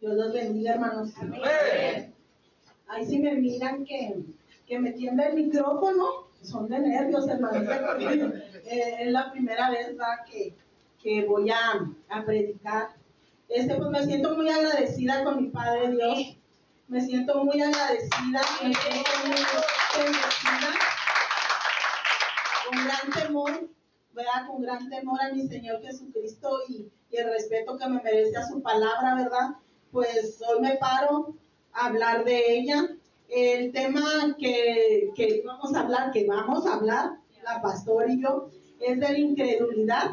Dios los bendiga, hermanos. Amén. Ahí sí me miran que me tiembla el micrófono. Son de nervios, hermanos. Es la primera vez, ¿verdad?, que voy a predicar. Pues me siento muy agradecida con mi Padre Dios. Me siento muy agradecida. Me siento muy bendecida. Con gran temor, ¿verdad? Con gran temor a mi Señor Jesucristo y el respeto que me merece a su palabra, ¿verdad? Pues hoy me paro a hablar de ella. El tema que vamos a hablar, la pastora y yo, es de la incredulidad.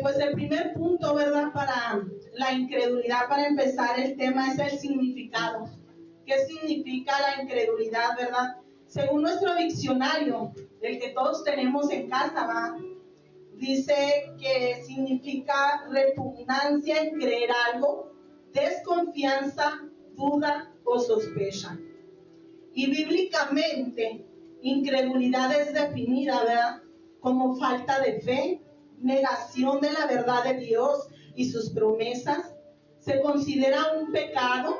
Pues el primer punto, ¿verdad?, para la incredulidad, para empezar el tema, es el significado. ¿Qué significa la incredulidad, verdad? Según nuestro diccionario, el que todos tenemos en casa, ¿va?, dice que significa repugnancia en creer algo, desconfianza, duda o sospecha. Y bíblicamente, incredulidad es definida, ¿verdad?, como falta de fe, negación de la verdad de Dios y sus promesas. Se considera un pecado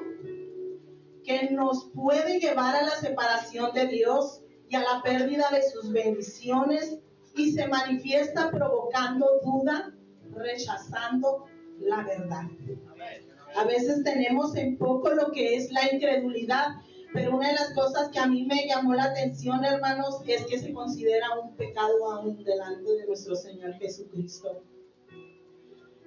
que nos puede llevar a la separación de Dios y a la pérdida de sus bendiciones, y se manifiesta provocando duda, rechazando la verdad. A veces tenemos en poco lo que es la incredulidad, pero una de las cosas que a mí me llamó la atención, hermanos, es que se considera un pecado aún delante de nuestro Señor Jesucristo.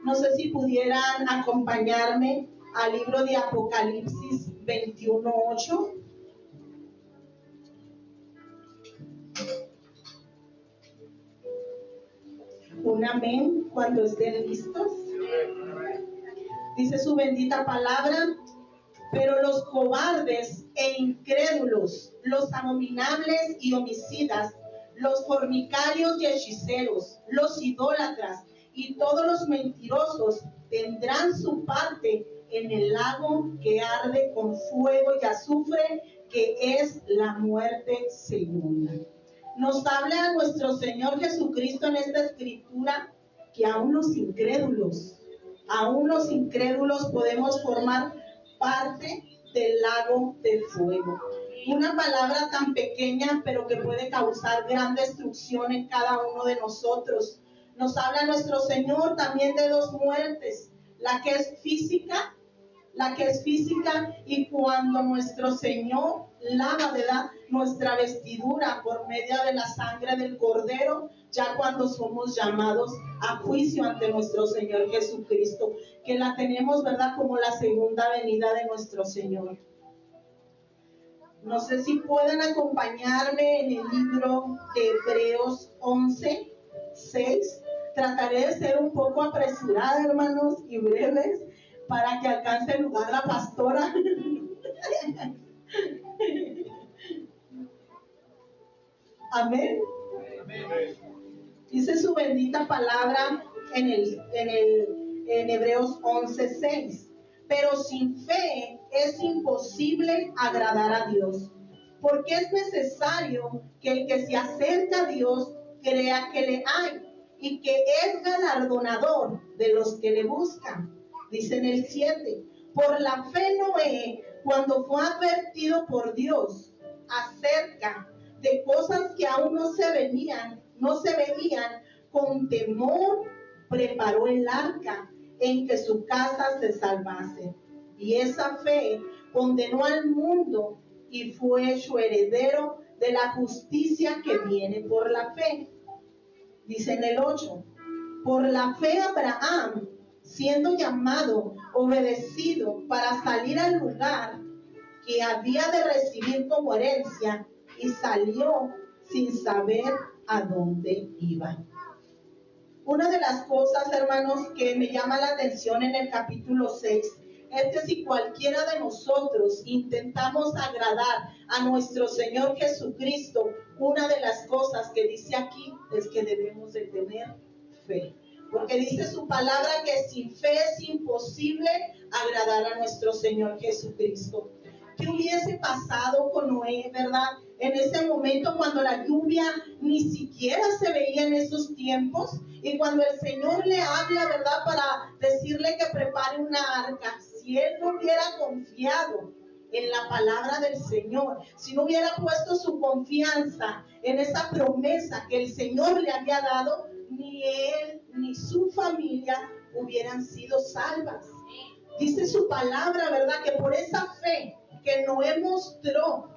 No sé si pudieran acompañarme al libro de Apocalipsis 21:8. Un amén cuando estén listos. Dice su bendita palabra: pero los cobardes e incrédulos, los abominables y homicidas, los fornicarios y hechiceros, los idólatras y todos los mentirosos tendrán su parte en el lago que arde con fuego y azufre, que es la muerte segunda. Nos habla nuestro Señor Jesucristo en esta escritura que aún los incrédulos podemos formar parte del lago de fuego. Una palabra tan pequeña, pero que puede causar gran destrucción en cada uno de nosotros. Nos habla nuestro Señor también de dos muertes: la que es física, y cuando nuestro Señor lava, ¿verdad?, nuestra vestidura por medio de la sangre del Cordero, ya cuando somos llamados a juicio ante nuestro Señor Jesucristo, que la tenemos, ¿verdad?, como la segunda venida de nuestro Señor. No sé si pueden acompañarme en el libro de Hebreos 11:6. Trataré de ser un poco apresurada, hermanos, y breves, para que alcance el lugar la pastora. Amén. Dice su bendita palabra en Hebreos 11:6. Pero sin fe es imposible agradar a Dios, porque es necesario que el que se acerca a Dios crea que le hay y que es galardonador de los que le buscan. Dice en el 7: por la fe Noé, cuando fue advertido por Dios acerca de cosas que aún no se veían, con temor preparó el arca en que su casa se salvase. Y esa fe condenó al mundo y fue hecho heredero de la justicia que viene por la fe. Dice en el 8: por la fe Abraham, siendo llamado, obedecido para salir al lugar que había de recibir como herencia, y salió sin saber a dónde iba. Una de las cosas, hermanos, que me llama la atención en el capítulo 6 es que si cualquiera de nosotros intentamos agradar a nuestro Señor Jesucristo, una de las cosas que dice aquí es que debemos de tener fe. Porque dice su palabra que sin fe es imposible agradar a nuestro Señor Jesucristo. ¿Qué hubiese pasado con Noé, verdad? En ese momento, cuando la lluvia ni siquiera se veía en esos tiempos, y cuando el Señor le habla, ¿verdad?, para decirle que prepare llevar una arca, si él no hubiera confiado en la palabra del Señor, si no hubiera puesto su confianza en esa promesa que el Señor le había dado, ni él ni su familia hubieran sido salvas. Dice su palabra, ¿verdad? Que por esa fe que Noé mostró,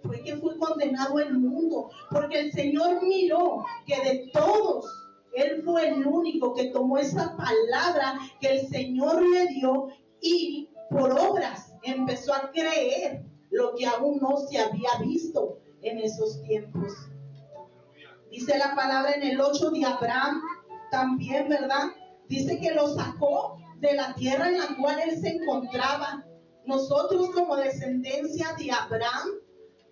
fue que fue condenado el mundo, porque el Señor miró que de todos, él fue el único que tomó esa palabra que el Señor le dio y por obras empezó a creer lo que aún no se había visto en esos tiempos. Dice la palabra en el 8 de Abraham también, ¿verdad? Dice que lo sacó de la tierra en la cual él se encontraba. Nosotros como descendencia de Abraham,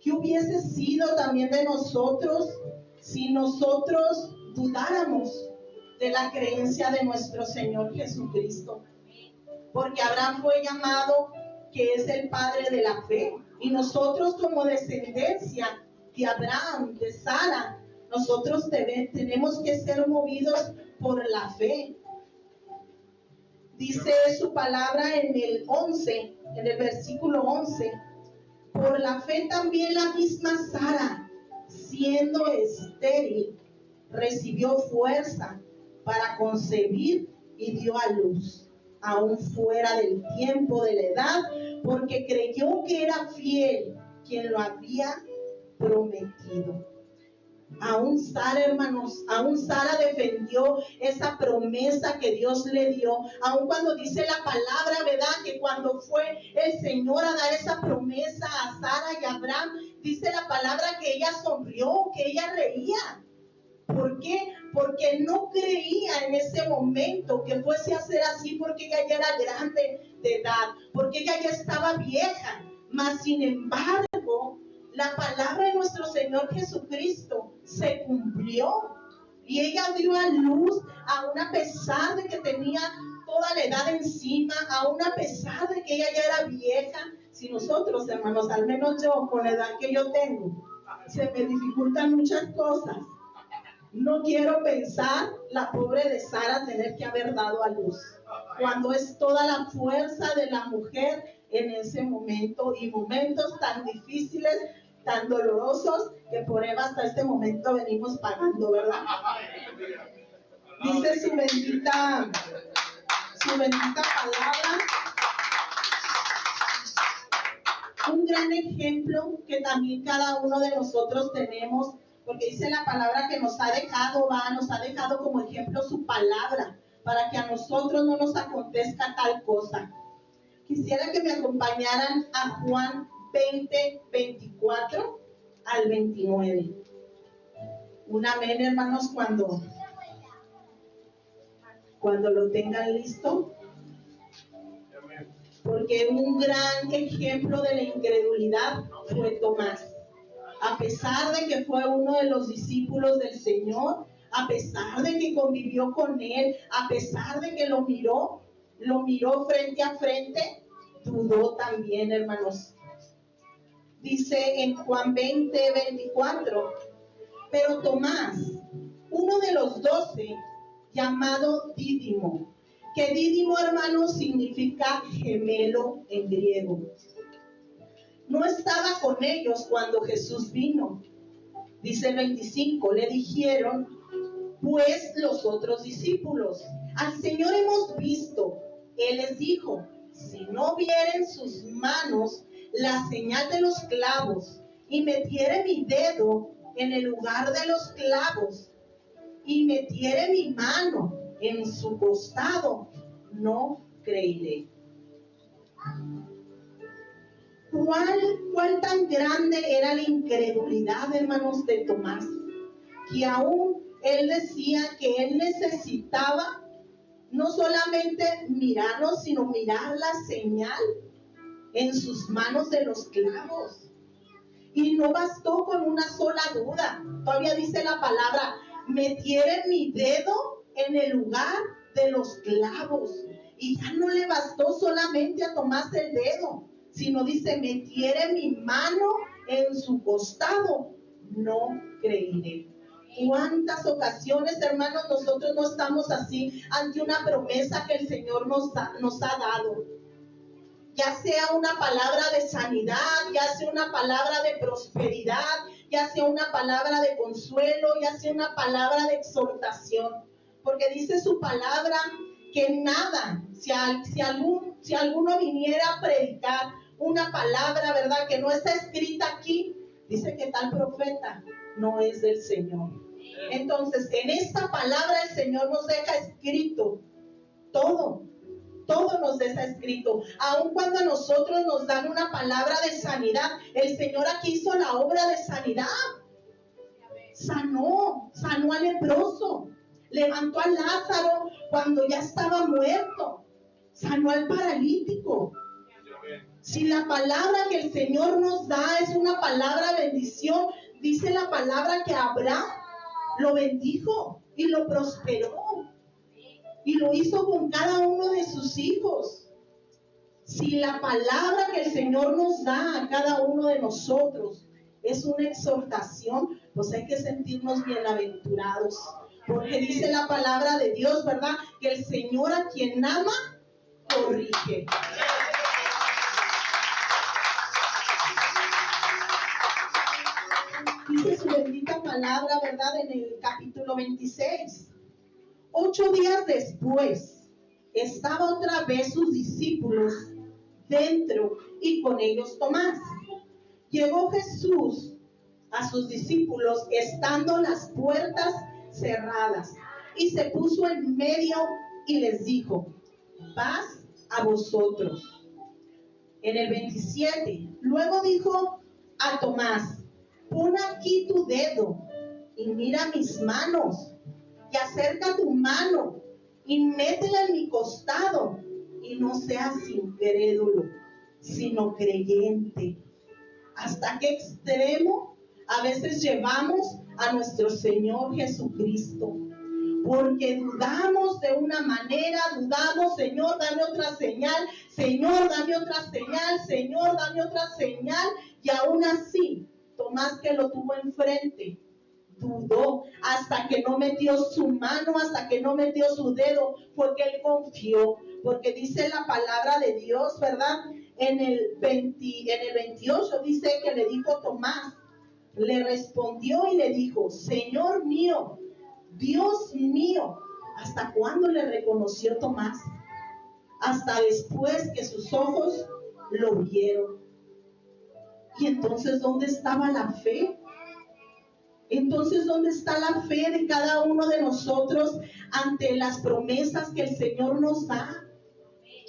¿qué hubiese sido también de nosotros si nosotros dudáramos de la creencia de nuestro Señor Jesucristo? Porque Abraham fue llamado que es el padre de la fe. Y nosotros como descendencia de Abraham, de Sara, nosotros tenemos que ser movidos por la fe. Dice su palabra en el 11, en el versículo 11. Por la fe también la misma Sara, siendo estéril, recibió fuerza para concebir y dio a luz, aún fuera del tiempo de la edad, porque creyó que era fiel quien lo había prometido. Aún Sara, hermanos, aún Sara defendió esa promesa que Dios le dio, aún cuando dice la palabra, ¿verdad? Que cuando fue el Señor a dar esa promesa a Sara y a Abraham, dice la palabra que ella sonrió, que ella reía. ¿Por qué? Porque no creía en ese momento que fuese a ser así, porque ella ya era grande de edad, porque ella ya estaba vieja. Mas sin embargo, la palabra de nuestro Señor Jesucristo se cumplió y ella dio a luz, aún a pesar de que tenía toda la edad encima, aún a pesar de que ella ya era vieja. Si nosotros, hermanos, al menos yo con la edad que yo tengo, se me dificultan muchas cosas. No quiero pensar la pobre de Sara tener que haber dado a luz, cuando es toda la fuerza de la mujer en ese momento, y momentos tan difíciles, tan dolorosos, que por Eva hasta este momento venimos pagando, ¿verdad? Dice su bendita palabra. Un gran ejemplo que también cada uno de nosotros tenemos, porque dice la palabra que nos ha dejado como ejemplo su palabra, para que a nosotros no nos acontezca tal cosa. Quisiera que me acompañaran a Juan 20, 24 al 29. Un amén, hermanos, cuando lo tengan listo. Porque un gran ejemplo de la incredulidad fue Tomás. A pesar de que fue uno de los discípulos del Señor, a pesar de que convivió con él, a pesar de que lo miró frente a frente, dudó también, hermanos. Dice en Juan 20, 24, pero Tomás, uno de los 12, llamado Dídimo, que Dídimo, hermanos, significa gemelo en griego, no estaba con ellos cuando Jesús vino. Dice el 25, le dijeron pues los otros discípulos, al Señor hemos visto. Él les dijo, si no vieren sus manos la señal de los clavos, y metiere mi dedo en el lugar de los clavos, y metiere mi mano en su costado, no creeré. ¿Cuál tan grande era la incredulidad, hermanos, de Tomás? Que aún él decía que él necesitaba no solamente mirarnos, sino mirar la señal en sus manos de los clavos. Y no bastó con una sola duda. Todavía dice la palabra, metiere mi dedo en el lugar de los clavos. Y ya no le bastó solamente a Tomás el dedo, sino dice, metiere mi mano en su costado, no creeré. ¿Cuántas ocasiones, hermanos, nosotros no estamos así ante una promesa que el Señor nos ha dado? Ya sea una palabra de sanidad, ya sea una palabra de prosperidad, ya sea una palabra de consuelo, ya sea una palabra de exhortación. Porque dice su palabra que nada, si alguno viniera a predicar una palabra, ¿verdad?, que no está escrita aquí, dice que tal profeta no es del Señor. Entonces, en esta palabra el Señor nos deja escrito todo. Todo nos deja escrito. Aun cuando a nosotros nos dan una palabra de sanidad, el Señor aquí hizo la obra de sanidad. Sanó al leproso, levantó a Lázaro cuando ya estaba muerto, sanó al paralítico. Si la palabra que el Señor nos da es una palabra de bendición, dice la palabra que Abraham lo bendijo y lo prosperó. Y lo hizo con cada uno de sus hijos. Si la palabra que el Señor nos da a cada uno de nosotros es una exhortación, pues hay que sentirnos bienaventurados. Porque dice la palabra de Dios, ¿verdad?, que el Señor a quien ama, corrige. Dice su bendita palabra, ¿verdad?, en el capítulo 26. 8 días después, estaban otra vez sus discípulos dentro y con ellos Tomás. Llegó Jesús a sus discípulos estando las puertas cerradas y se puso en medio y les dijo: paz a vosotros. En el 27, luego dijo a Tomás: pon aquí tu dedo y mira mis manos, y acerca tu mano y métela en mi costado, y no seas incrédulo, sino creyente. ¿Hasta qué extremo a veces llevamos a nuestro Señor Jesucristo? Porque dudamos de una manera, dudamos: Señor, dame otra señal, Señor, dame otra señal, Señor, dame otra señal. Y aún así, Tomás, que lo tuvo enfrente, dudó hasta que no metió su mano, hasta que no metió su dedo, porque él confió. Porque dice la palabra de Dios, ¿verdad?, en el 28 dice que le dijo Tomás, le respondió y le dijo: Señor mío, Dios mío. ¿Hasta cuándo le reconoció Tomás? Hasta después que sus ojos lo vieron. Y entonces, ¿dónde estaba la fe? Entonces, ¿dónde está la fe de cada uno de nosotros ante las promesas que el Señor nos da?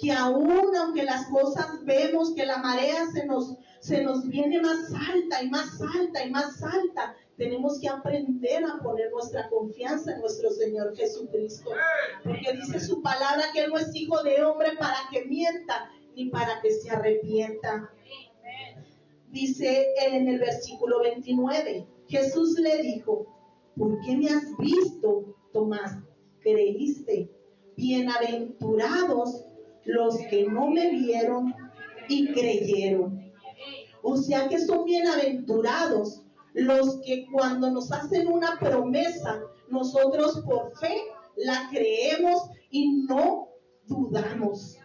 Que aún aunque las cosas vemos que la marea se nos viene más alta y más alta y más alta, tenemos que aprender a poner nuestra confianza en nuestro Señor Jesucristo. Porque dice su palabra que Él no es hijo de hombre para que mienta, ni para que se arrepienta. Dice en el versículo 29, Jesús le dijo: ¿por qué me has visto, Tomás? ¿Creíste? Bienaventurados los que no me vieron y creyeron. O sea que son bienaventurados los que cuando nos hacen una promesa, nosotros por fe la creemos y no dudamos.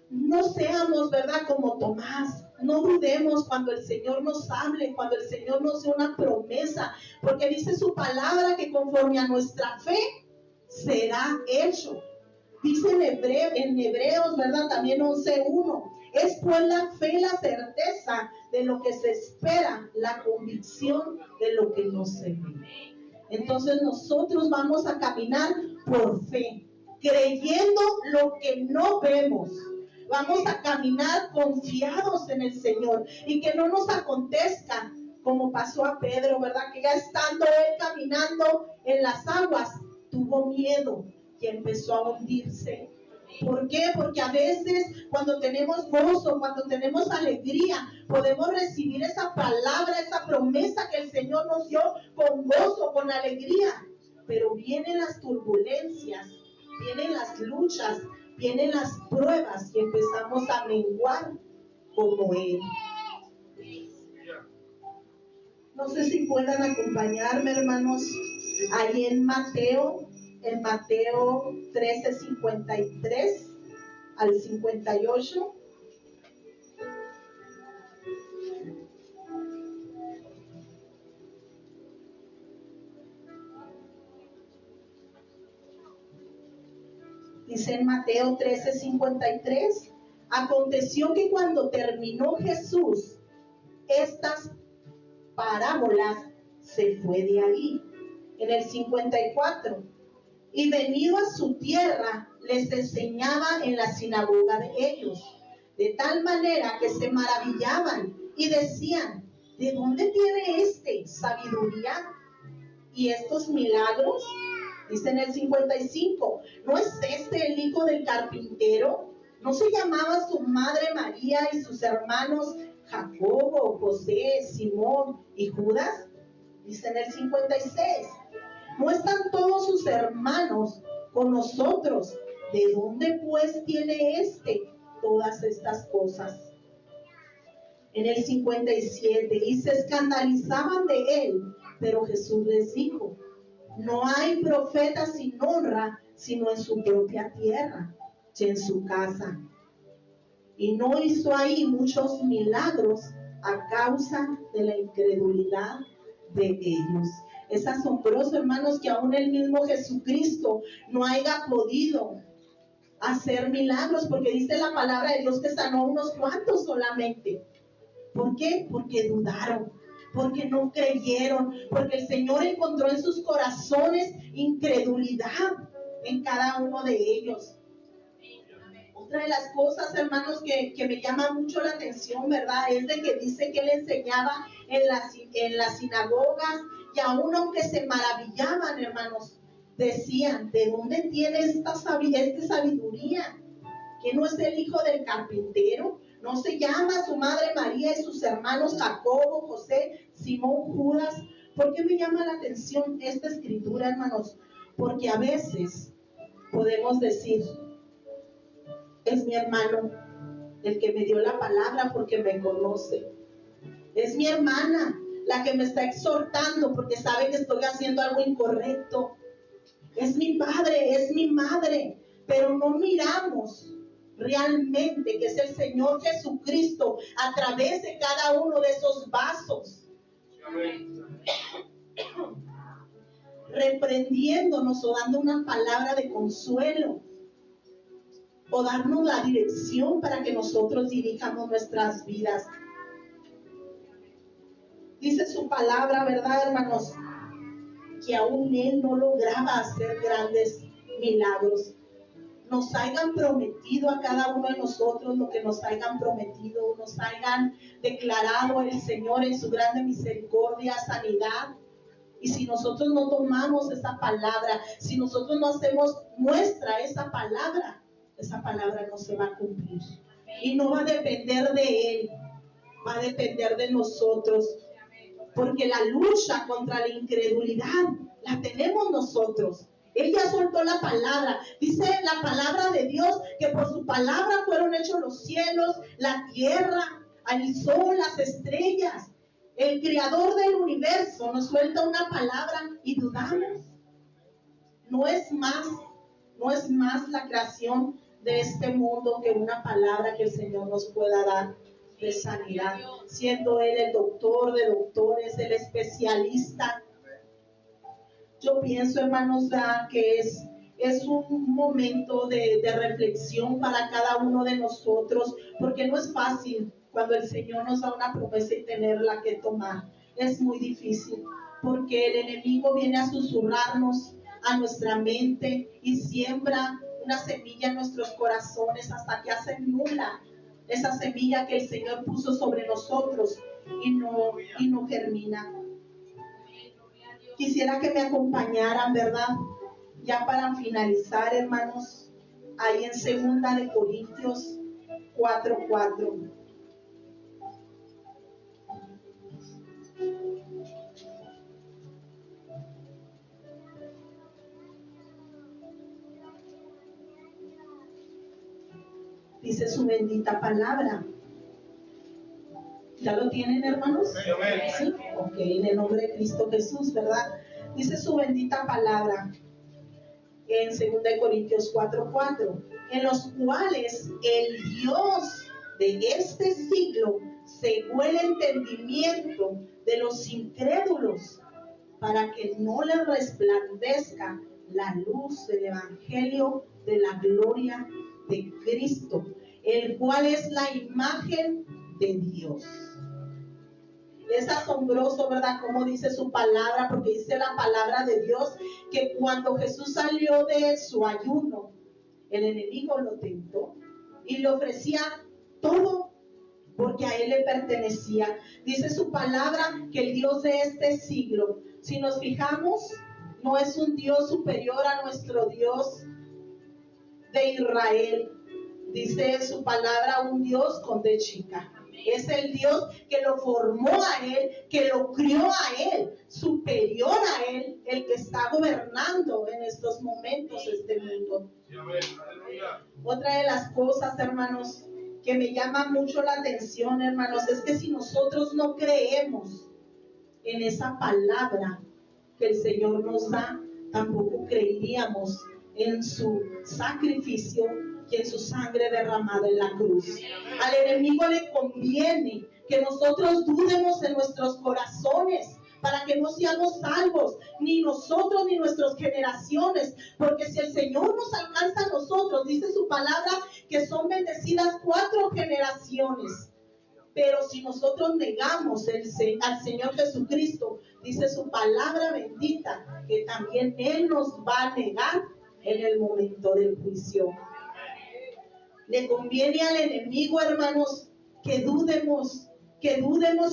No seamos, ¿verdad?, como Tomás. No dudemos cuando el Señor nos hable, cuando el Señor nos dé una promesa, porque dice su palabra que conforme a nuestra fe será hecho. Dice en Hebreos, ¿verdad?, también 11:1. Es pues la fe la certeza de lo que se espera, la convicción de lo que no se ve. Entonces nosotros vamos a caminar por fe, creyendo lo que no vemos. Vamos a caminar confiados en el Señor y que no nos acontezca como pasó a Pedro, ¿verdad?, que ya estando él caminando en las aguas, tuvo miedo y empezó a hundirse. ¿Por qué? Porque a veces cuando tenemos gozo, cuando tenemos alegría, podemos recibir esa palabra, esa promesa que el Señor nos dio con gozo, con alegría. Pero vienen las turbulencias, vienen las luchas, vienen las pruebas y empezamos a menguar como Él. No sé si puedan acompañarme, hermanos, ahí en Mateo 13:53 al 58. Dice en Mateo 13:53, aconteció que cuando terminó Jesús estas parábolas, se fue de ahí. En el 54, y venido a su tierra, les enseñaba en la sinagoga de ellos, de tal manera que se maravillaban y decían, ¿de dónde tiene este sabiduría y estos milagros? Dice en el 55, ¿no es este el hijo del carpintero? ¿No se llamaba su madre María y sus hermanos Jacobo, José, Simón y Judas? Dice en el 56, ¿no están todos sus hermanos con nosotros? ¿De dónde pues tiene este todas estas cosas? En el 57, y se escandalizaban de él, pero Jesús les dijo, no hay profeta sin honra, sino en su propia tierra y en su casa. Y no hizo ahí muchos milagros a causa de la incredulidad de ellos. Es asombroso, hermanos, que aún el mismo Jesucristo no haya podido hacer milagros, porque dice la palabra de Dios que sanó unos cuantos solamente. ¿Por qué? Porque dudaron, porque no creyeron, porque el Señor encontró en sus corazones incredulidad en cada uno de ellos. Otra de las cosas, hermanos, que me llama mucho la atención, ¿verdad? Es de que dice que él enseñaba en las sinagogas, y aún aunque se maravillaban, hermanos, decían, ¿de dónde tiene esta sabiduría? ¿Que no es el hijo del carpintero? ¿No se llama su madre María y sus hermanos Jacobo, José, Simón, Judas? ¿Por qué me llama la atención esta escritura, hermanos? Porque a veces podemos decir, es mi hermano el que me dio la palabra porque me conoce. Es mi hermana la que me está exhortando porque sabe que estoy haciendo algo incorrecto. Es mi padre, es mi madre, pero no miramos realmente que es el Señor Jesucristo a través de cada uno de esos vasos, reprendiéndonos o dando una palabra de consuelo o darnos la dirección para que nosotros dirijamos nuestras vidas. Dice su palabra, ¿verdad, hermanos? Que aún Él no lograba hacer grandes milagros. Nos hayan prometido a cada uno de nosotros lo que nos hayan prometido, nos hayan declarado el Señor en su grande misericordia, sanidad. Y si nosotros no tomamos esa palabra, si nosotros no hacemos nuestra esa palabra no se va a cumplir. Y no va a depender de Él, va a depender de nosotros. Porque la lucha contra la incredulidad la tenemos nosotros. Él ya soltó la palabra. Dice la palabra de Dios que por su palabra fueron hechos los cielos, la tierra, el sol, las estrellas. El creador del universo nos suelta una palabra y dudamos. No es más la creación de este mundo que una palabra que el Señor nos pueda dar de sanidad, siendo Él el doctor de doctores, el especialista. Yo pienso, hermanos, que es un momento de reflexión para cada uno de nosotros, porque no es fácil cuando el Señor nos da una promesa y tenerla que tomar. Es muy difícil, porque el enemigo viene a susurrarnos a nuestra mente y siembra una semilla en nuestros corazones hasta que hace nula esa semilla que el Señor puso sobre nosotros y no germina. Quisiera que me acompañaran, ¿verdad? Ya para finalizar, hermanos, ahí en 2 Corintios 4:4. Dice su bendita palabra. ¿Ya lo tienen, hermanos? Sí, ok, en el nombre de Cristo Jesús, ¿verdad? Dice su bendita palabra en 2 Corintios 4:4, en los cuales el Dios de este siglo cegó el entendimiento de los incrédulos para que no les resplandezca la luz del Evangelio de la gloria de Cristo, el cual es la imagen de Dios. Es asombroso, ¿verdad? Como dice su palabra, porque dice la palabra de Dios que cuando Jesús salió de su ayuno, el enemigo lo tentó y le ofrecía todo porque a él le pertenecía. Dice su palabra que el Dios de este siglo, si nos fijamos, no es un Dios superior a nuestro Dios de Israel. Dice su palabra un Dios con D chica. Es el Dios que lo formó a él, que lo crió a él, superior a él, el que está gobernando en estos momentos este mundo. Otra de las cosas, hermanos, que me llama mucho la atención, hermanos, es que si nosotros no creemos en esa palabra que el Señor nos da, tampoco creeríamos en su sacrificio y en su sangre derramada en la cruz. Al enemigo le conviene que nosotros dudemos en nuestros corazones para que no seamos salvos, ni nosotros ni nuestras generaciones, porque si el Señor nos alcanza a nosotros, dice su palabra que son bendecidas 4 generaciones. Pero si nosotros negamos al Señor Jesucristo, dice su palabra bendita, que también Él nos va a negar en el momento del juicio. Le conviene al enemigo, hermanos, que dudemos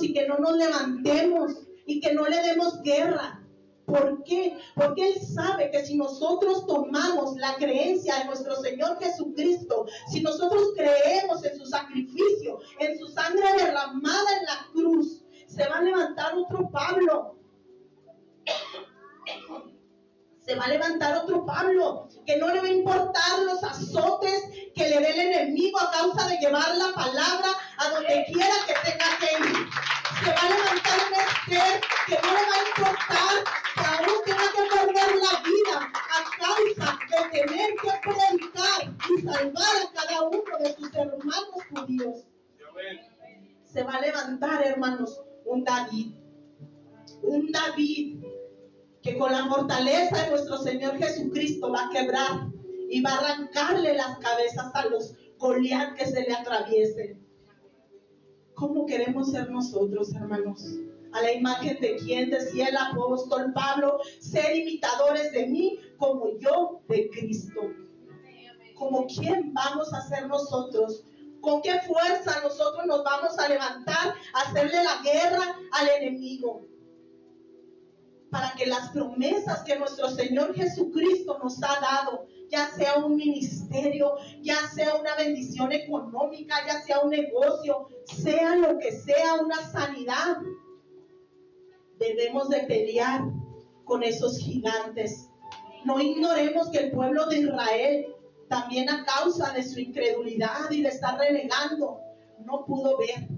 y que no nos levantemos y que no le demos guerra. ¿Por qué? Porque Él sabe que si nosotros tomamos la creencia de nuestro Señor Jesucristo, si nosotros creemos en su sacrificio, en su sangre derramada en la cruz, se va a levantar otro Pablo. Se va a levantar otro Pablo, que no le va a importar los azotes que le dé el enemigo a causa de llevar la palabra a donde quiera que tenga que ir. Se va a levantar un Esther que no le va a importar que aún tenga que perder la vida a causa de tener que predicar y salvar a cada uno de sus hermanos judíos. Se va a levantar, hermanos, un David que con la fortaleza de nuestro Señor Jesucristo va a quebrar y va a arrancarle las cabezas a los Goliat que se le atraviesen. ¿Cómo queremos ser nosotros, hermanos? A la imagen de quien decía el apóstol Pablo, ser imitadores de mí como yo de Cristo. ¿Como quién vamos a ser nosotros? ¿Con qué fuerza nosotros nos vamos a levantar a hacerle la guerra al enemigo? Para que las promesas que nuestro Señor Jesucristo nos ha dado, ya sea un ministerio, ya sea una bendición económica, ya sea un negocio, sea lo que sea, una sanidad, debemos de pelear con esos gigantes. No ignoremos que el pueblo de Israel, también a causa de su incredulidad y de estar renegando, no pudo ver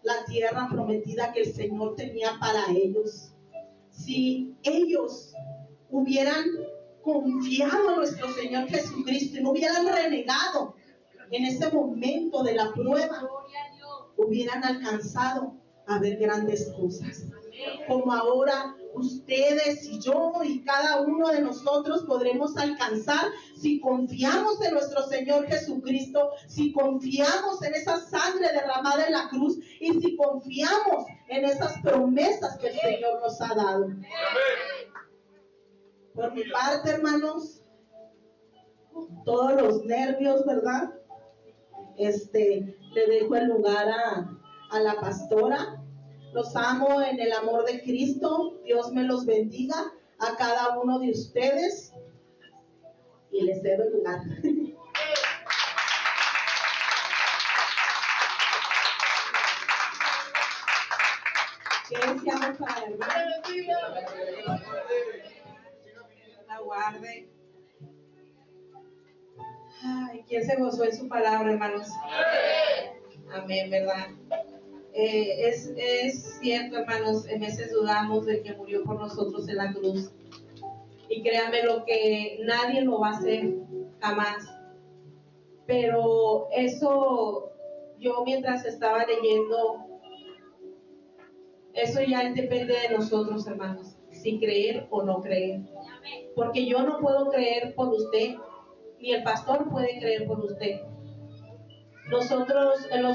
la tierra prometida que el Señor tenía para ellos. Si ellos hubieran confiado en nuestro Señor Jesucristo y no hubieran renegado en ese momento de la prueba, hubieran alcanzado a ver grandes cosas. Como ahora ustedes y yo y cada uno de nosotros podremos alcanzar si confiamos en nuestro Señor Jesucristo, si confiamos en esa sangre derramada en la cruz y si confiamos en esas promesas que el Señor nos ha dado. Por mi parte, hermanos, todos los nervios, ¿verdad? Le dejo el lugar a la pastora. Los amo en el amor de Cristo. Dios me los bendiga a cada uno de ustedes. Y les cedo el lugar. ¿Qué deseamos para la hermana? La guarde. Ay, ¿quién se gozó en su palabra, hermanos? Amén, ¿verdad? Es cierto, hermanos, en veces dudamos del que murió por nosotros en la cruz. Y créanme lo que nadie lo va a hacer, jamás. Pero eso, yo mientras estaba leyendo, eso ya depende de nosotros, hermanos, si creer o no creer. Porque yo no puedo creer por usted, ni el pastor puede creer por usted. Nosotros, el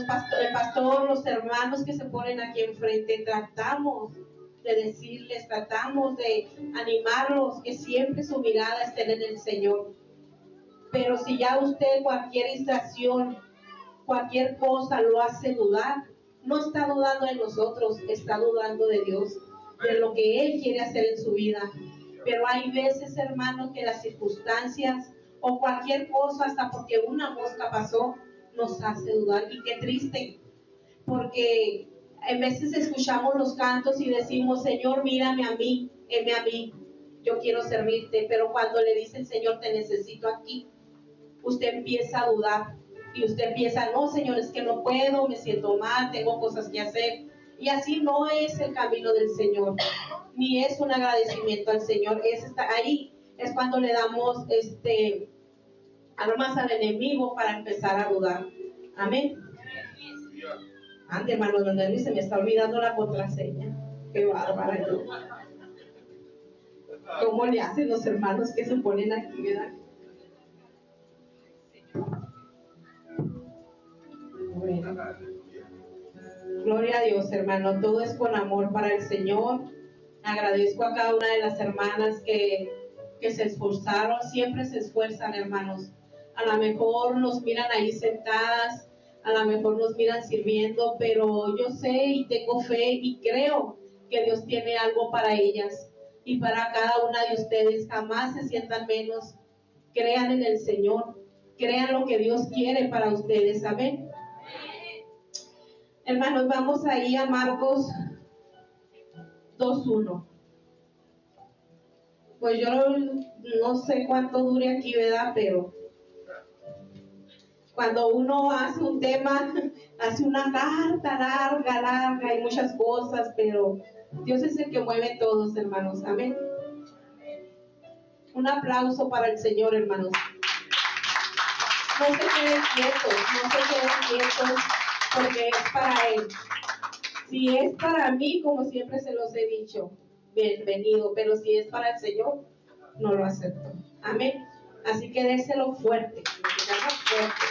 pastor, los hermanos que se ponen aquí enfrente, tratamos de decirles, tratamos de animarlos, que siempre su mirada esté en el Señor. Pero si ya usted cualquier distracción, cualquier cosa lo hace dudar, no está dudando de nosotros, está dudando de Dios, de lo que Él quiere hacer en su vida. Pero hay veces, hermanos, que las circunstancias o cualquier cosa, hasta porque una mosca pasó, nos hace dudar. Y qué triste, porque a veces escuchamos los cantos y decimos, Señor, mírame a mí, heme a mí, yo quiero servirte. Pero cuando le dice el Señor, te necesito aquí, usted empieza a dudar. Y usted piensa, no, Señor, es que no puedo, me siento mal, tengo cosas que hacer. Y así no es el camino del Señor, ni es un agradecimiento al Señor. Ahí es cuando le damos armas al enemigo para empezar a dudar. Amén. Ande, hermano, donde se me está olvidando la contraseña. Qué bárbara yo. ¿Cómo le hacen los hermanos que se ponen aquí, verdad? Bueno. Gloria a Dios, hermano. Todo es con amor para el Señor. Agradezco a cada una de las hermanas que se esforzaron. Siempre se esfuerzan, hermanos. A lo mejor nos miran ahí sentadas, a lo mejor nos miran sirviendo, pero yo sé y tengo fe y creo que Dios tiene algo para ellas y para cada una de ustedes. Jamás se sientan menos. Crean en el Señor. Crean lo que Dios quiere para ustedes. Amén. Hermanos, vamos ahí a Marcos 2:1. Pues yo no sé cuánto dure aquí, ¿verdad? Pero cuando uno hace un tema, hace una carta larga, hay muchas cosas, pero Dios es el que mueve todos, hermanos. Amén. Un aplauso para el Señor, hermanos. No se queden quietos, porque es para Él. Si es para mí, como siempre se los he dicho, bienvenido, pero si es para el Señor, no lo acepto. Amén. Así que déselo fuerte, fuerte.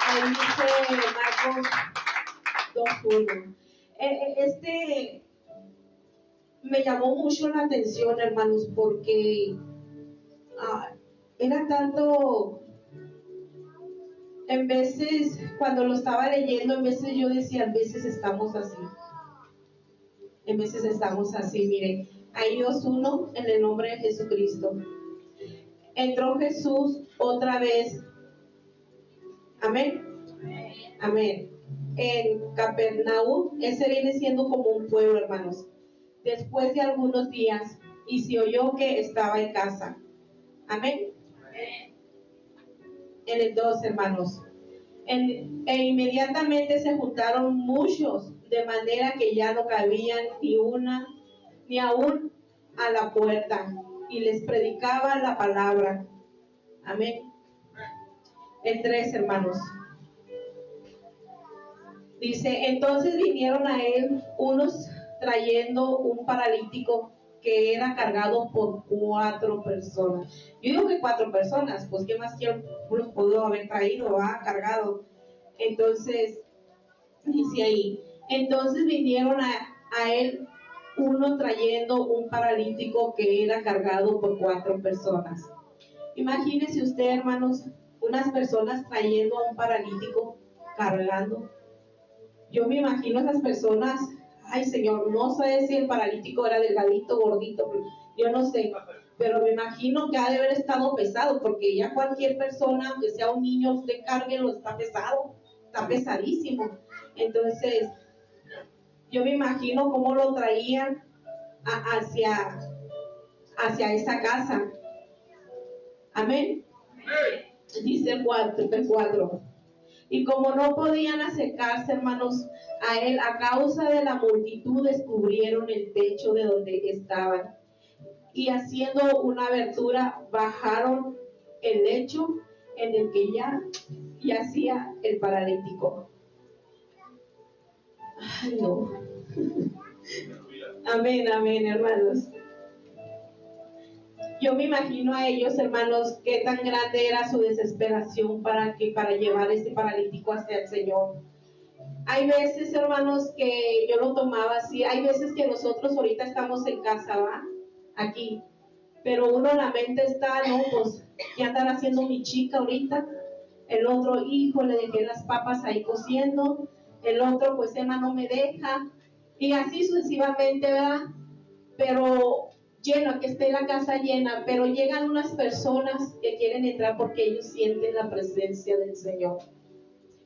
Ahí dice Marcos 2:1. Me llamó mucho la atención, hermanos, porque era tanto. En veces, cuando lo estaba leyendo, en veces yo decía, en veces estamos así. En veces estamos así, miren. Ahí 2:1 en el nombre de Jesucristo. Entró Jesús otra vez. Amén. Amén. En Capernaum, ese viene siendo como un pueblo, hermanos. Después de algunos días, y se oyó que estaba en casa. Amén. En el 2, hermanos. E inmediatamente se juntaron muchos, de manera que ya no cabían ni aún a la puerta, y les predicaba la palabra. Amén. El 3, hermanos. Dice, entonces vinieron a él unos trayendo un paralítico que era cargado por 4 personas. Yo digo que 4 personas, pues qué más que los pudo haber traído, cargado. Entonces, dice ahí, entonces vinieron a él uno trayendo un paralítico que era cargado por 4 personas. Imagínese usted, hermanos, unas personas trayendo a un paralítico cargando. Yo me imagino a esas personas, ay Señor, no sé si el paralítico era delgadito, gordito, yo no sé, pero me imagino que ha de haber estado pesado, porque ya cualquier persona, aunque sea un niño, usted cárguelo, está pesado, está pesadísimo. Entonces, yo me imagino cómo lo traían hacia esa casa. Amén. Dice el 4. Y como no podían acercarse, hermanos, a él, a causa de la multitud, descubrieron el techo de donde estaban. Y haciendo una abertura, bajaron el lecho en el que yacía el paralítico. Ay, no. Amén, amén, hermanos. Yo me imagino a ellos, hermanos, qué tan grande era su desesperación para llevar este paralítico hacia el Señor. Hay veces, hermanos, que yo lo tomaba así. Hay veces que nosotros ahorita estamos en casa, ¿va? Aquí. Pero uno la mente está, no, pues, ¿qué andan haciendo mi chica ahorita? El otro, hijo, le dejé las papas ahí cociendo. El otro, pues, Emma no me deja. Y así sucesivamente, ¿verdad? Pero llena, que esté la casa llena, pero llegan unas personas que quieren entrar porque ellos sienten la presencia del Señor.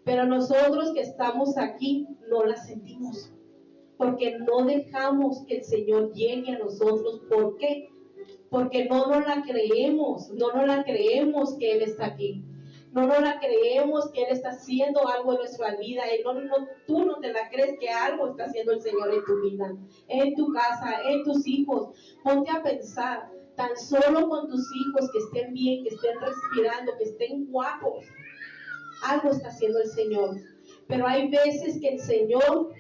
Pero nosotros que estamos aquí no la sentimos, porque no dejamos que el Señor llegue a nosotros. ¿Por qué? Porque no nos la creemos, no nos la creemos que Él está aquí. No nos la creemos que Él está haciendo algo en nuestra vida. Tú no te la crees que algo está haciendo el Señor en tu vida, en tu casa, en tus hijos. Ponte a pensar, tan solo con tus hijos, que estén bien, que estén respirando, que estén guapos. Algo está haciendo el Señor. Pero hay veces que el Señor,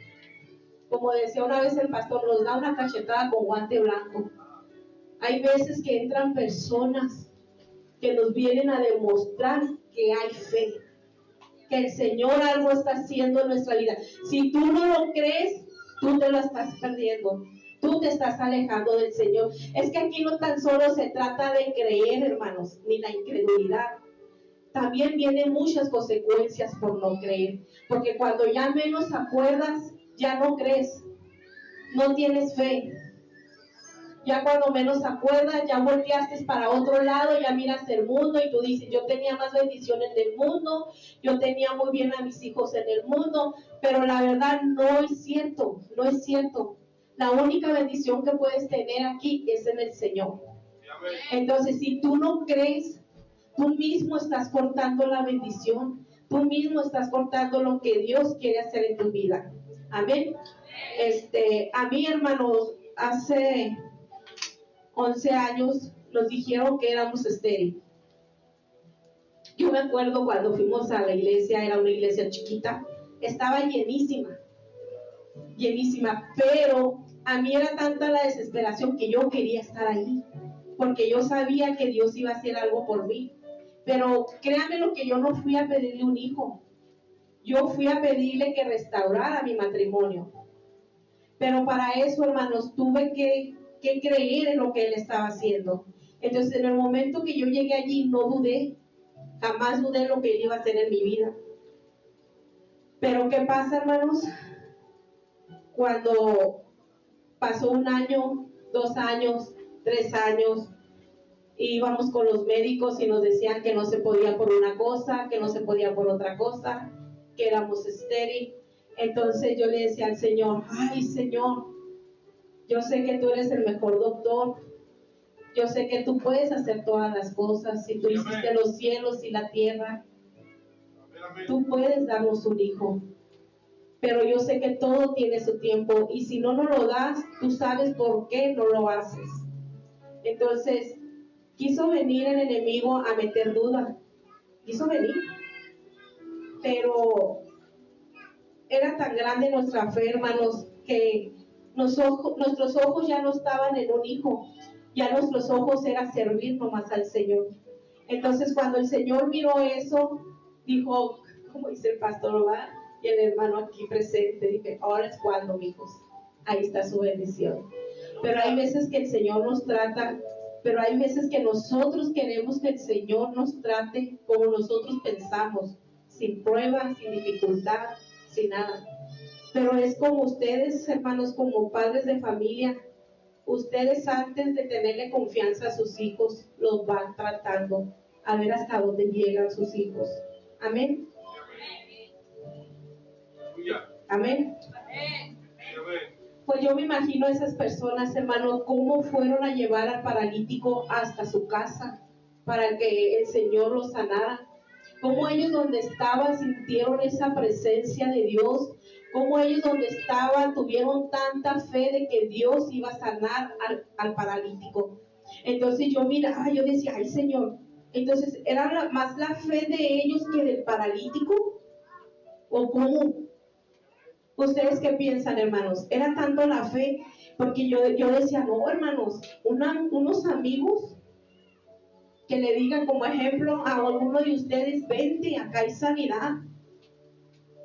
como decía una vez el pastor, nos da una cachetada con guante blanco. Hay veces que entran personas que nos vienen a demostrar que hay fe, que el Señor algo está haciendo en nuestra vida. Si tú no lo crees, tú te lo estás perdiendo. Tú te estás alejando del Señor. Es que aquí no tan solo se trata de creer, hermanos, ni la incredulidad. También vienen muchas consecuencias por no creer. Porque cuando ya menos acuerdas, ya no crees. No tienes fe. Ya cuando menos acuerdas, ya volteaste para otro lado, ya miras el mundo y tú dices, yo tenía más bendiciones del mundo, yo tenía muy bien a mis hijos en el mundo, pero la verdad no es cierto, no es cierto. La única bendición que puedes tener aquí es en el Señor. Entonces, si tú no crees, tú mismo estás cortando la bendición, tú mismo estás cortando lo que Dios quiere hacer en tu vida. Amén. A mí, hermanos, hace 11 años nos dijeron que éramos estériles. Yo me acuerdo cuando fuimos a la iglesia, era una iglesia chiquita, estaba llenísima, pero a mí era tanta la desesperación que yo quería estar ahí, porque yo sabía que Dios iba a hacer algo por mí. Pero créanme lo que yo no fui a pedirle un hijo, yo fui a pedirle que restaurara mi matrimonio. Pero para eso, hermanos, tuve que creer en lo que Él estaba haciendo. Entonces, en el momento que yo llegué allí, no dudé, jamás dudé en lo que Él iba a hacer en mi vida. Pero ¿qué pasa, hermanos? Cuando pasó 1 año, 2 años, 3 años, íbamos con los médicos y nos decían que no se podía por una cosa, que no se podía por otra cosa, que éramos estériles. Entonces yo le decía al Señor, ay Señor, yo sé que tú eres el mejor doctor, yo sé que tú puedes hacer todas las cosas, si tú hiciste los cielos y la tierra, tú puedes darnos un hijo, pero yo sé que todo tiene su tiempo y si no nos lo das, tú sabes por qué no lo haces. Entonces, quiso venir el enemigo a meter duda, quiso venir, pero era tan grande nuestra fe, hermanos, que nuestros ojos ya no estaban en un hijo, ya nuestros ojos era servir nomás al Señor. Entonces cuando el Señor miró eso, dijo, como dice el pastor, ¿va? Y el hermano aquí presente, dije, ahora es cuando, mijos, ahí está su bendición. Pero hay veces que el Señor nos trata, pero hay veces que nosotros queremos que el Señor nos trate como nosotros pensamos, sin pruebas, sin dificultad, sin nada. Pero es como ustedes, hermanos, como padres de familia, ustedes antes de tenerle confianza a sus hijos, los van tratando a ver hasta dónde llegan sus hijos. Amén. Amén. Pues yo me imagino a esas personas, hermanos, cómo fueron a llevar al paralítico hasta su casa para que el Señor lo sanara. cómo ellos donde estaban sintieron esa presencia de Dios, cómo ellos donde estaban tuvieron tanta fe de que Dios iba a sanar al paralítico. Entonces yo miraba, yo decía, ay Señor, entonces ¿era más la fe de ellos que del paralítico? ¿O cómo? ¿Ustedes qué piensan, hermanos? ¿Era tanto la fe? Porque yo decía, no, hermanos, unos amigos que le digan como ejemplo a alguno de ustedes, vente, acá hay sanidad.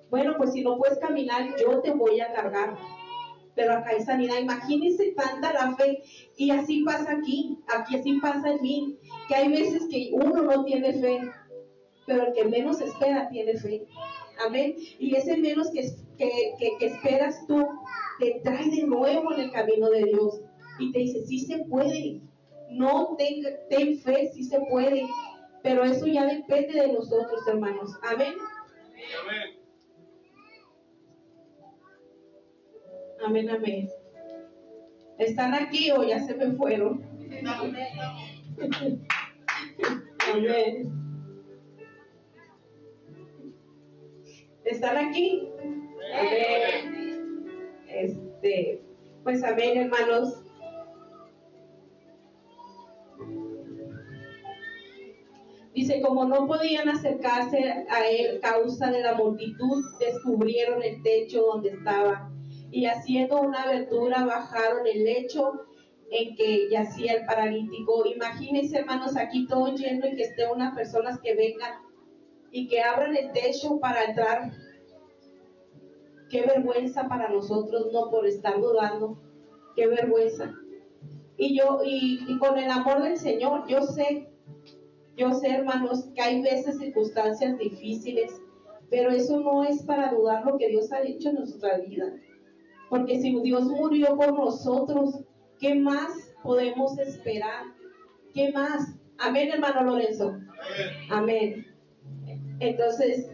Bueno, pues si no puedes caminar, yo te voy a cargar. Pero acá hay sanidad. Imagínense tanta la fe. Y así pasa aquí así pasa en mí, que hay veces que uno no tiene fe, pero el que menos espera tiene fe. Amén. Y ese menos que esperas tú, te trae de nuevo en el camino de Dios. Y te dice, sí se puede. No ten fe, sí se puede. Pero eso ya depende de nosotros, hermanos. Amén. Amén. Amén, amén. ¿Están aquí o ya se me fueron? Amén. ¿Están aquí? Amén. Pues amén, hermanos. Dice, como no podían acercarse a él causa de la multitud, descubrieron el techo donde estaba y haciendo una abertura bajaron el lecho en que yacía el paralítico. Imagínense, hermanos, aquí todo lleno y que esté unas personas que vengan y que abran el techo para entrar. Qué vergüenza para nosotros, no por estar dudando. Qué vergüenza. Y con el amor del Señor, yo sé, hermanos, que hay veces circunstancias difíciles, pero eso no es para dudar lo que Dios ha hecho en nuestra vida. Porque si Dios murió por nosotros, ¿qué más podemos esperar? ¿Qué más? Amén, hermano Lorenzo. Amén. Entonces,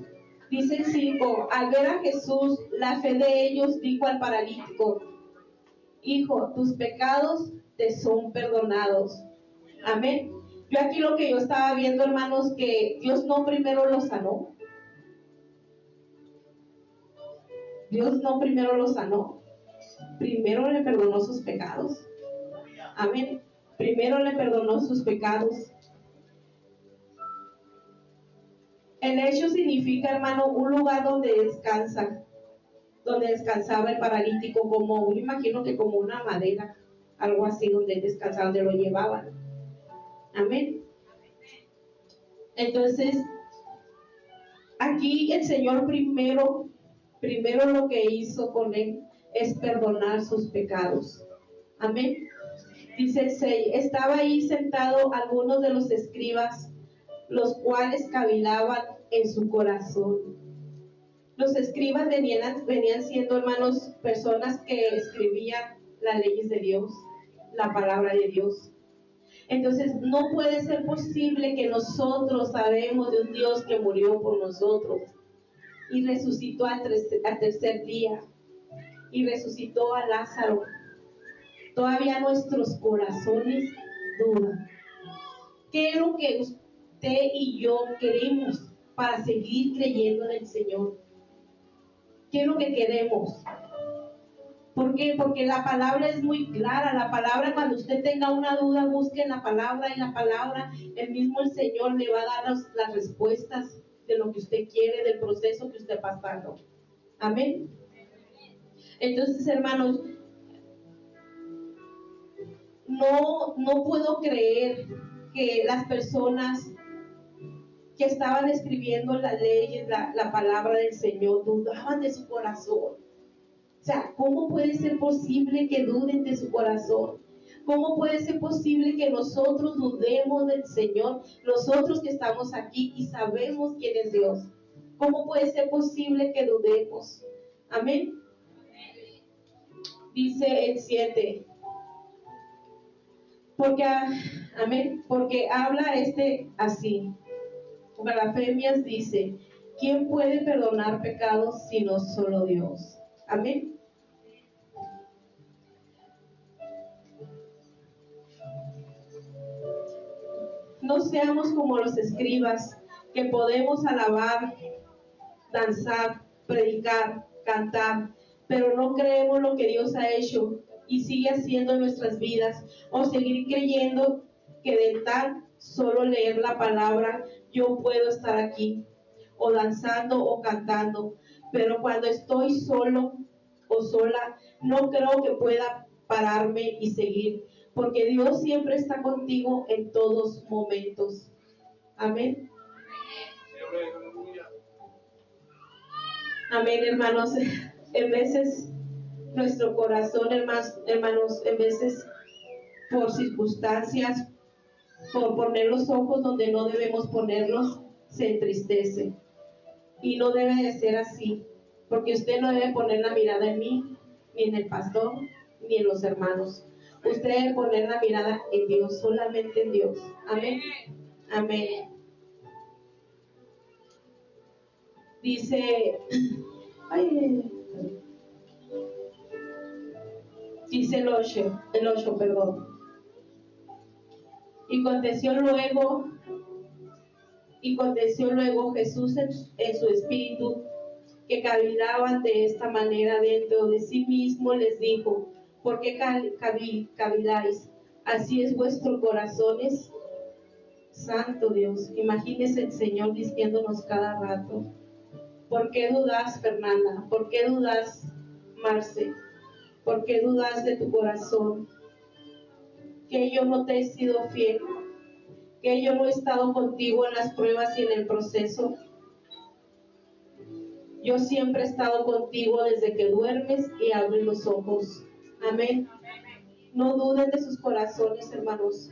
dice el 5, al ver a Jesús, la fe de ellos dijo al paralítico, hijo, tus pecados te son perdonados. Amén. Yo aquí lo que yo estaba viendo, hermanos, que Dios no primero lo sanó. Dios no primero lo sanó. Primero le perdonó sus pecados. Amén. Primero le perdonó sus pecados. El lecho significa, hermano, un lugar donde descansaba el paralítico, como, yo imagino que como una madera, algo así, donde descansaba, donde lo llevaban. Amén. Entonces, aquí el Señor primero lo que hizo con él es perdonar sus pecados. Amén. Dice el 6, estaba ahí sentado algunos de los escribas, los cuales cavilaban en su corazón. Los escribas venían siendo, hermanos, personas que escribían las leyes de Dios, la palabra de Dios. Entonces, no puede ser posible que nosotros sabemos de un Dios que murió por nosotros y resucitó al tercer día y resucitó a Lázaro. Todavía nuestros corazones dudan. ¿Qué es lo que usted y yo queremos para seguir creyendo en el Señor? ¿Qué es lo que queremos? ¿Por qué? Porque la palabra es muy clara. La palabra, cuando usted tenga una duda, busque en la palabra, y la palabra, el mismo el Señor le va a dar las respuestas de lo que usted quiere, del proceso que usted está pasando. Amén. Entonces, hermanos, no puedo creer que las personas que estaban escribiendo las leyes, la palabra del Señor, dudaban de su corazón. O sea, ¿cómo puede ser posible que duden de su corazón? ¿Cómo puede ser posible que nosotros dudemos del Señor? Nosotros que estamos aquí y sabemos quién es Dios. ¿Cómo puede ser posible que dudemos? Amén. Dice el 7. Porque habla así. Blasfemias dice, ¿quién puede perdonar pecados sino solo Dios? Amén. No seamos como los escribas que podemos alabar, danzar, predicar, cantar, pero no creemos lo que Dios ha hecho y sigue haciendo en nuestras vidas, o seguir creyendo que de tan solo leer la palabra yo puedo estar aquí, o danzando o cantando, pero cuando estoy solo o sola, no creo que pueda pararme y seguir, porque Dios siempre está contigo en todos momentos. Amén. Amén, hermanos. En veces nuestro corazón, hermanos, en veces por circunstancias, por poner los ojos donde no debemos ponerlos, se entristece. Y no debe de ser así, porque usted no debe poner la mirada en mí, ni en el pastor, ni en los hermanos. Usted debe poner la mirada en Dios, solamente en Dios. Amén. Amén. Dice, dice el 8, perdón. Y aconteció luego Jesús en su espíritu, que cavilaban de esta manera dentro de sí mismo, les dijo: ¿por qué caviláis? Así es vuestros corazones. Santo Dios, imagínese el Señor diciéndonos cada rato: ¿por qué dudas, Fernanda? ¿Por qué dudas, Marce? ¿Por qué dudas de tu corazón? Que yo no te he sido fiel, que yo no he estado contigo en las pruebas y en el proceso. Yo siempre he estado contigo desde que duermes y abres los ojos. Amén. No duden de sus corazones, hermanos.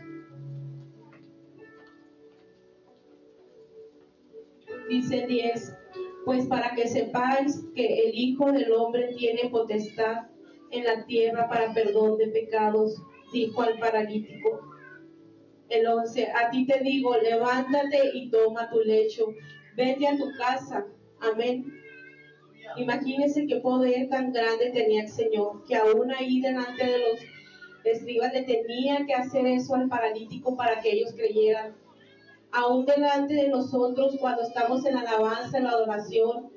Dice 10: pues para que sepáis que el Hijo del Hombre tiene potestad en la tierra para perdón de pecados, dijo al paralítico. El 11: a ti te digo, levántate y toma tu lecho, vete a tu casa. Amén. Imagínense qué poder tan grande tenía el Señor, que aún ahí delante de los escribas le tenía que hacer eso al paralítico para que ellos creyeran. Aún delante de nosotros, cuando estamos en la alabanza, en la adoración,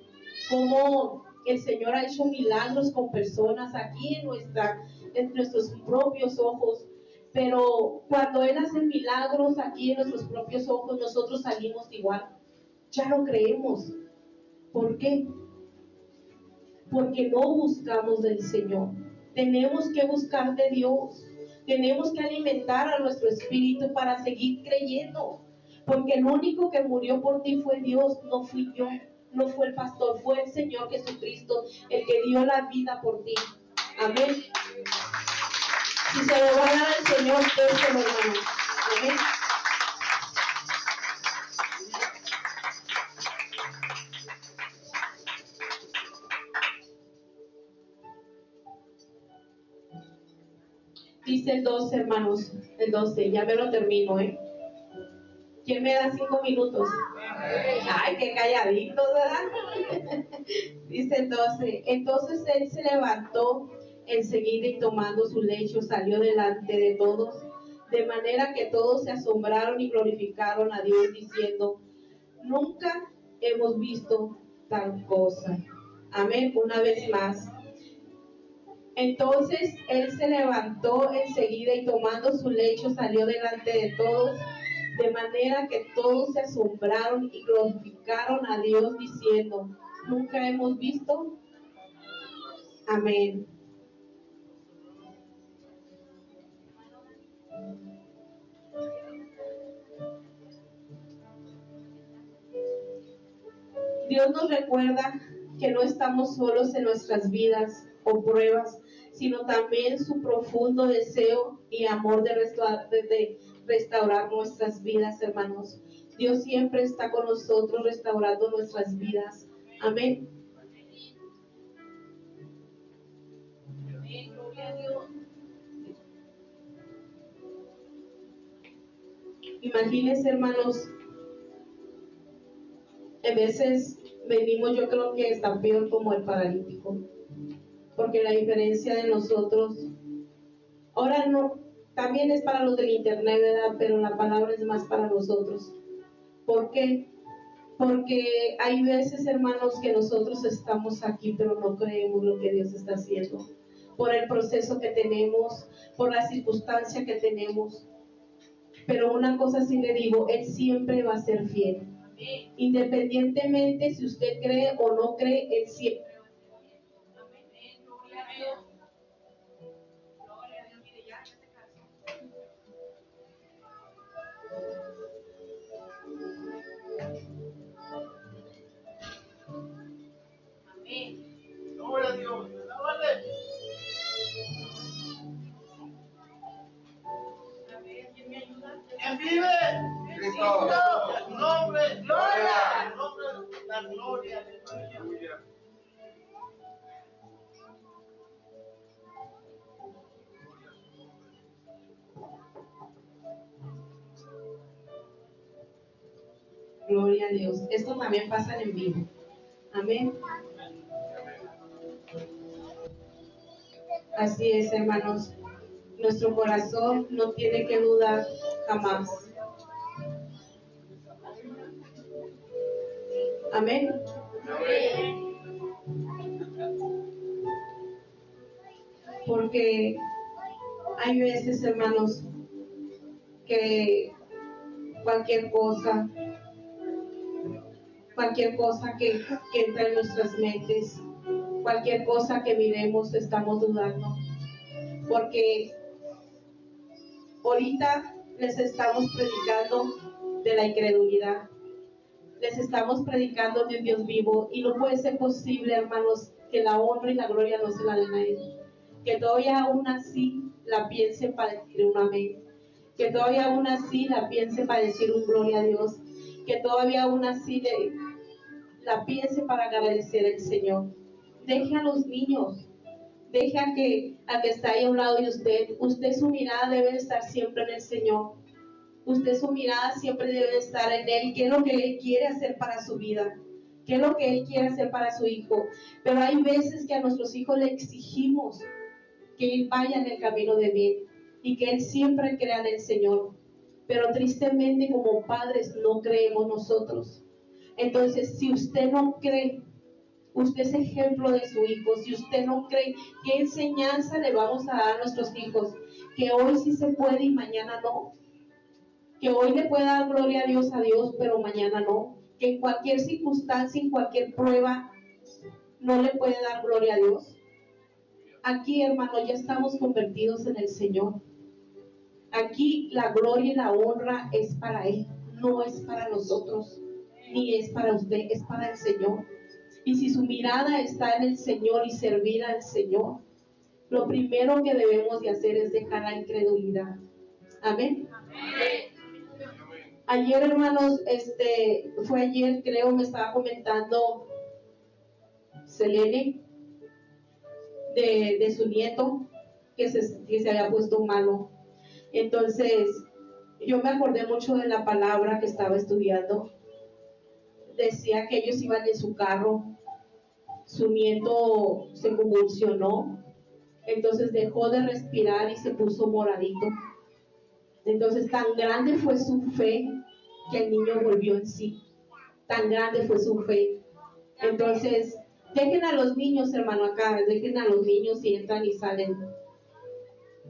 como el Señor ha hecho milagros con personas aquí en nuestros propios ojos. Pero cuando Él hace milagros aquí en nuestros propios ojos, nosotros salimos igual. Ya no creemos. ¿Por qué? Porque no buscamos del Señor. Tenemos que buscar de Dios. Tenemos que alimentar a nuestro espíritu para seguir creyendo. Porque el único que murió por ti fue Dios, no fui yo, no fue el pastor, fue el Señor Jesucristo, el que dio la vida por ti. Amén. Si se lo va a dar al Señor, déselo, hermano. Amén. Dice el 12, hermanos, el 12, ya me lo termino, ¿Quién me da 5 minutos? Ay, qué calladito, ¿verdad? Dice el 12, entonces él se levantó enseguida y tomando su lecho salió delante de todos, de manera que todos se asombraron y glorificaron a Dios diciendo: nunca hemos visto tal cosa. Amén, una vez más. Entonces él se levantó enseguida y tomando su lecho salió delante de todos, de manera que todos se asombraron y glorificaron a Dios diciendo: nunca hemos visto. Amén. Dios nos recuerda que no estamos solos en nuestras vidas o pruebas, sino también su profundo deseo y amor de restaurar nuestras vidas, hermanos. Dios siempre está con nosotros restaurando nuestras vidas. Amén. Imagínense, hermanos, en veces venimos, yo creo que está peor como el paralítico, porque la diferencia de nosotros, ahora no, también es para los del internet, ¿verdad? Pero la palabra es más para nosotros. ¿Por qué? Porque hay veces, hermanos, que nosotros estamos aquí, pero no creemos lo que Dios está haciendo. Por el proceso que tenemos, por la circunstancia que tenemos. Pero una cosa sí le digo, Él siempre va a ser fiel. Independientemente si usted cree o no cree, Él siempre va a ser fiel. Gloria a Dios. Gloria a Dios. Mire, ya se cansó. Amén. Gloria a Dios. ¿Quién me ayuda? ¿Quién vive? Cristo. El nombre, gloria. El nombre, la gloria. Aleluya. Gloria a Dios. Esto también pasa en vivo. Amén. Así es, hermanos. Nuestro corazón no tiene que dudar jamás. Amén. Porque hay veces, hermanos, que cualquier cosa que entra en nuestras mentes, cualquier cosa que miremos, estamos dudando. Porque ahorita les estamos predicando de la incredulidad. Les estamos predicando de un Dios vivo y no puede ser posible, hermanos, que la honra y la gloria no se la den a Él. Que todavía aún así la piense para decir un amén. Que todavía aún así la piense para decir un gloria a Dios. Que todavía aún así la piense para agradecer al Señor. Deje a los niños. Deje a que está ahí a un lado de usted. Usted, su mirada debe estar siempre en el Señor. Usted, su mirada siempre debe estar en Él. ¿Qué es lo que Él quiere hacer para su vida? ¿Qué es lo que Él quiere hacer para su hijo? Pero hay veces que a nuestros hijos le exigimos que Él vaya en el camino de bien y que Él siempre crea en el Señor. Pero tristemente como padres no creemos nosotros. Entonces, si usted no cree, usted es ejemplo de su hijo. Si usted no cree, ¿qué enseñanza le vamos a dar a nuestros hijos? Que hoy sí se puede y mañana no. Que hoy le pueda dar gloria a Dios, pero mañana no. Que en cualquier circunstancia, en cualquier prueba, no le puede dar gloria a Dios. Aquí, hermano, ya estamos convertidos en el Señor. Aquí la gloria y la honra es para Él, no es para nosotros, ni es para usted, es para el Señor. Y si su mirada está en el Señor y servir al Señor, lo primero que debemos de hacer es dejar la incredulidad. Amén. Amén. Ayer, hermanos, fue ayer, creo, me estaba comentando Selene de su nieto que se había puesto malo. Entonces, yo me acordé mucho de la palabra que estaba estudiando. Decía que ellos iban en su carro, su nieto se convulsionó, entonces dejó de respirar y se puso moradito. Entonces, tan grande fue su fe que el niño volvió en sí. Tan grande fue su fe. Entonces, dejen a los niños, hermano, acá, dejen a los niños y entran y salen.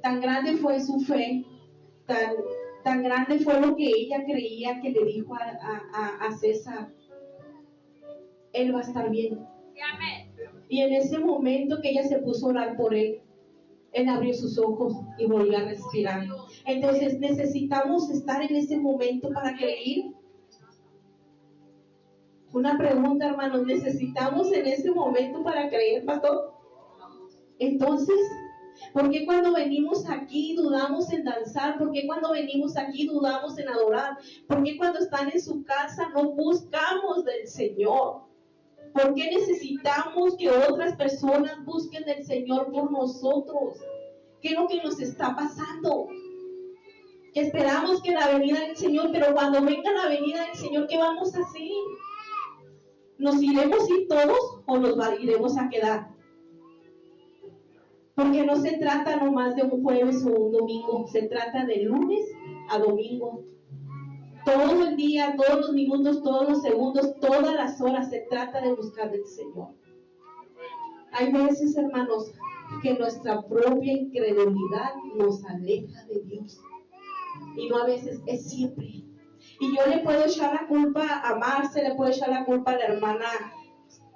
Tan grande fue su fe, tan grande fue lo que ella creía que le dijo a César: él va a estar bien. Y en ese momento que ella se puso a orar por él, él abrió sus ojos y volvió a respirar. Entonces necesitamos estar en ese momento para creer. Una pregunta, hermanos, ¿necesitamos en ese momento para creer, pastor? Entonces, ¿por qué cuando venimos aquí dudamos en danzar? ¿Por qué cuando venimos aquí dudamos en adorar? ¿Por qué cuando están en su casa no buscamos del Señor? ¿Por qué necesitamos que otras personas busquen del Señor por nosotros? ¿Qué es lo que nos está pasando? Que esperamos que la venida del Señor, pero cuando venga la venida del Señor, ¿qué vamos a hacer? ¿Nos iremos ir todos o nos iremos a quedar? Porque no se trata nomás de un jueves o un domingo, se trata de lunes a domingo. Todo el día, todos los minutos, todos los segundos, todas las horas se trata de buscar del Señor. Hay veces, hermanos, que nuestra propia incredulidad nos aleja de Dios. Y no a veces, es siempre. Y yo le puedo echar la culpa a Marce, le puedo echar la culpa a la hermana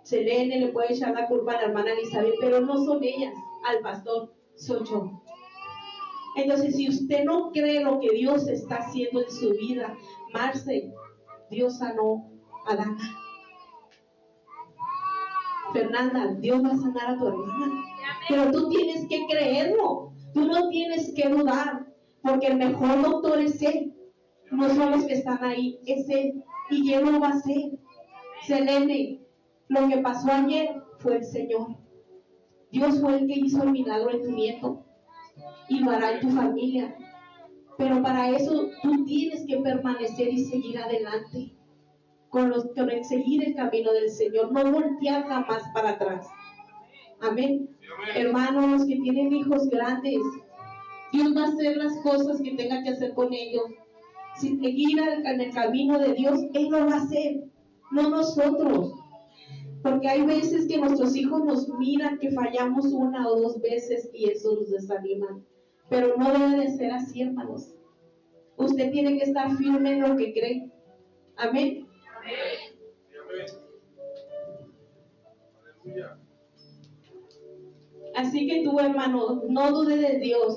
Selene, le puedo echar la culpa a la hermana Elizabeth, pero no son ellas, al pastor, soy yo. Entonces, si usted no cree lo que Dios está haciendo en su vida, Marce, Dios sanó a Dana. Fernanda, Dios va a sanar a tu hermana. Pero tú tienes que creerlo. Tú no tienes que dudar, porque el mejor doctor es Él. No son los que están ahí, es Él. Y Él lo va a hacer. Selene, lo que pasó ayer fue el Señor. Dios fue el que hizo el milagro en tu nieto y lo hará en tu familia. Pero para eso tú tienes que permanecer y seguir adelante con el seguir el camino del Señor, no voltear jamás para atrás. Amén. Hermanos, los que tienen hijos grandes, Dios va a hacer las cosas que tenga que hacer con ellos. Si seguir en el camino de Dios, Él lo va a hacer, no nosotros. Porque hay veces que nuestros hijos nos miran que fallamos una o dos veces y eso los desanima. Pero no debe de ser así, hermanos. Usted tiene que estar firme en lo que cree. Amén. Así que tú, hermano, no dudes de Dios.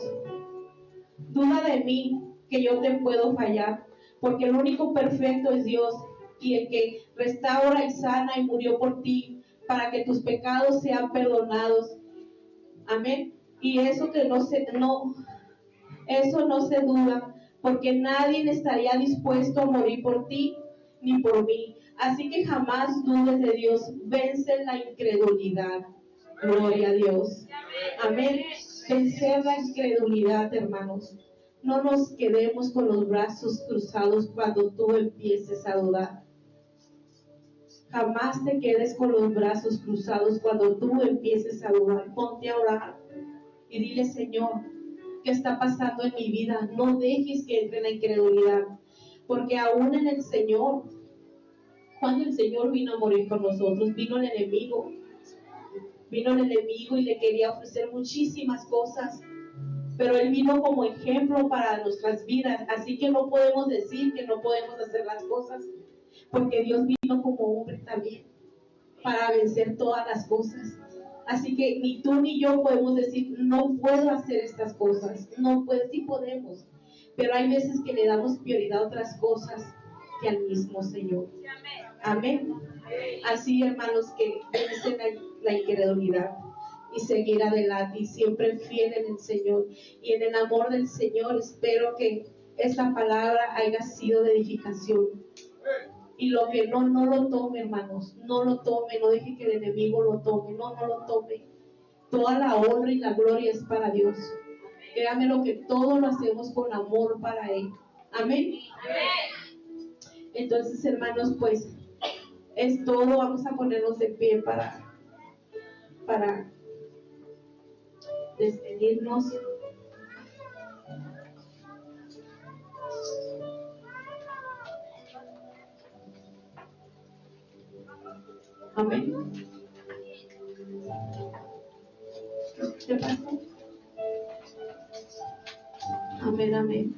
Duda de mí, que yo te puedo fallar. Porque el único perfecto es Dios. Y el que restaura y sana y murió por ti, para que tus pecados sean perdonados. Amén. Y eso eso no se duda, porque nadie estaría dispuesto a morir por ti ni por mí. Así que jamás dudes de Dios. Vence la incredulidad. Gloria a Dios. Amén. Vencer la incredulidad, hermanos. No nos quedemos con los brazos cruzados cuando tú empieces a dudar. Jamás te quedes con los brazos cruzados cuando tú empieces a dudar. Ponte a orar y dile: Señor, ¿qué está pasando en mi vida? No dejes que entre la incredulidad, porque aún en el Señor, cuando el Señor vino a morir por nosotros, vino el enemigo y le quería ofrecer muchísimas cosas, pero Él vino como ejemplo para nuestras vidas. Así que no podemos decir que no podemos hacer las cosas, porque Dios vino como hombre también para vencer todas las cosas. Así que ni tú ni yo podemos decir: no puedo hacer estas cosas. No puedo, sí podemos, pero hay veces que le damos prioridad a otras cosas que al mismo Señor. Amén. Así, hermanos, que vencen la incredulidad y seguir adelante y siempre fiel en el Señor y en el amor del Señor. Espero que esta palabra haya sido de edificación. Y lo que no lo tome, hermanos, no lo tome, no deje que el enemigo lo tome, no lo tome. Toda la honra y la gloria es para Dios. Créame lo que todo lo hacemos con amor para Él. Amén. Entonces, hermanos, pues es todo. Vamos a ponernos de pie para despedirnos. Amén. ¿Qué pasó? Amén, amén.